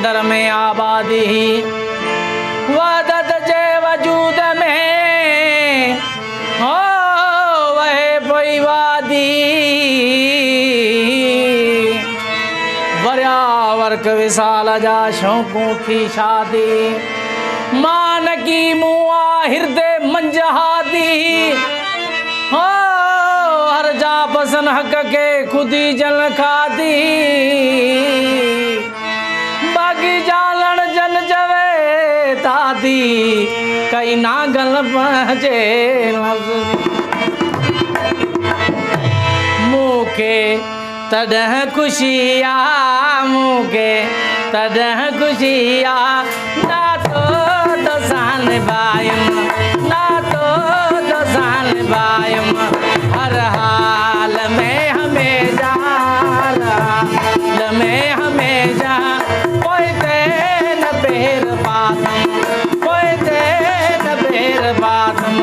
समंदर में आबादी वदत जे वजूद में हो वहे पोई वादी वरिया वर्क विसाल जा शौक़ूं थी शादी मान की मुआ हृदय मंजहादी हो हर जा पसन हक के खुदी जल खादी बागी जालण जन जवे तादी कई नागल पहुंचे मूंखे तॾहिं ख़ुशी आ मूंखे तॾहिं ख़ुशी आ नातो तोसां निभायुमि नातो तोसां निभायुमि हर हाल में हमेशा हाल में हमेशा पोइते न बेर पातम पोइते न बेर पातम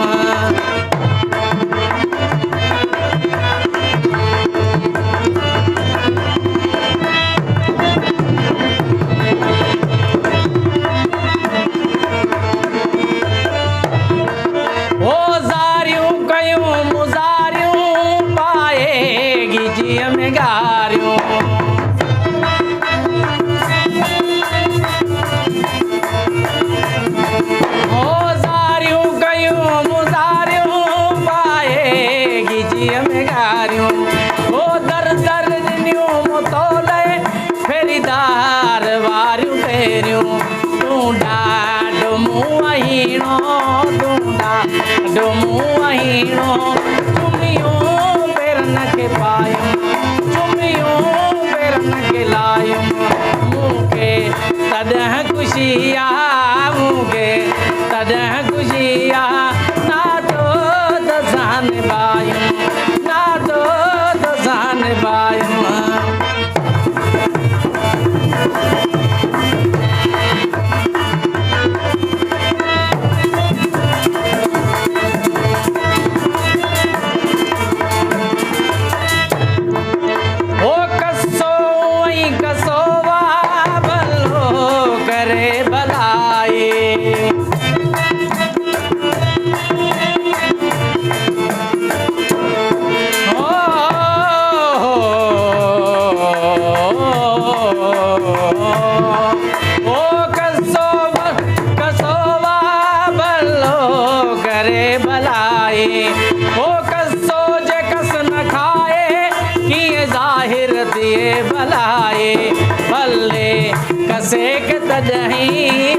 चुमियों पेरन के पायूं चुमियों पेरन के लायूं मूंखे तॾहिं ख़ुशी आ मूंखे तॾहिं ख़ुशी आ नातो तोसां निभायुमि नातो तोसां निभायुमि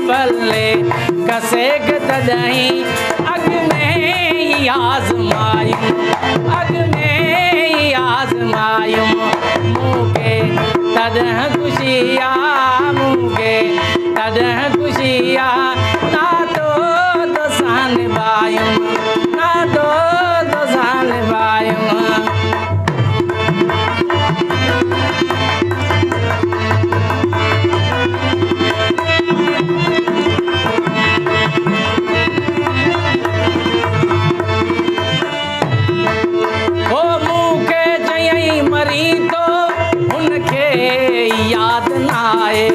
भले कसेक तॾहिं अॻ में आज़मायूं अॻ में आज़मायूं मूंखे तॾहिं ख़ुशी आ मूंखे तॾहिं ख़ुशी आ नातो तोसां निभायुं नातो तोसां निभायुं याद न आए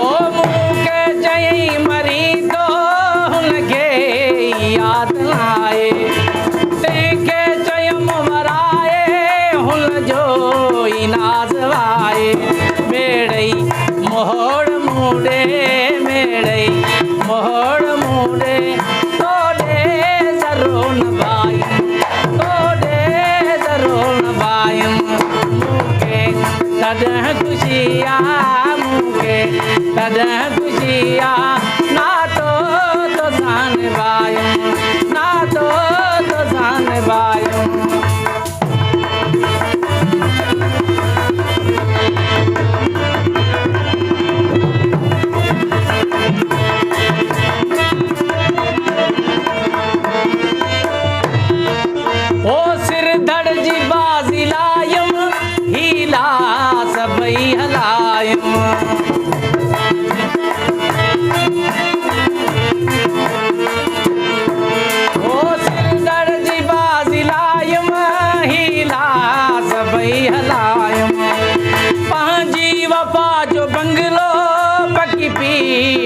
ओ मूंखे चई मरी तो हुनखे याद न आए तंहिंखे चयमि वराए हुनजो ई नाज़ आए मेड़ई मोड़ मूड़े मेड़ई मोड़ मूड़े तॾहिं ख़ुशी आ मूंखे तॾहिं ख़ुशी आ नातो तोसां निभायुं नातो तोसां निभायुं ओ सिर धड़ जी बाज़ी लायुमि हीला सभई हलायुमि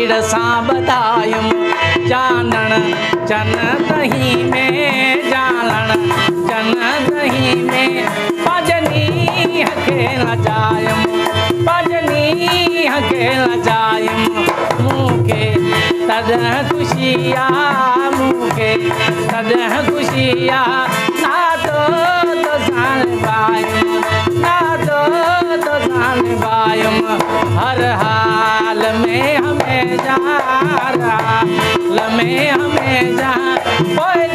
पीड़ सां ॿधायुम जानण चन दही में जालण चन दही में पंजनी खे लजायम पंजनी खे लजायम मूंखे तॾहिं ख़ुशी आहे मूंखे तॾहिं ख़ुशी आहे नातो तो साण बायुम नातो तो साण बायुम हर हाल में हमेशा हाल में हमेशा पोइ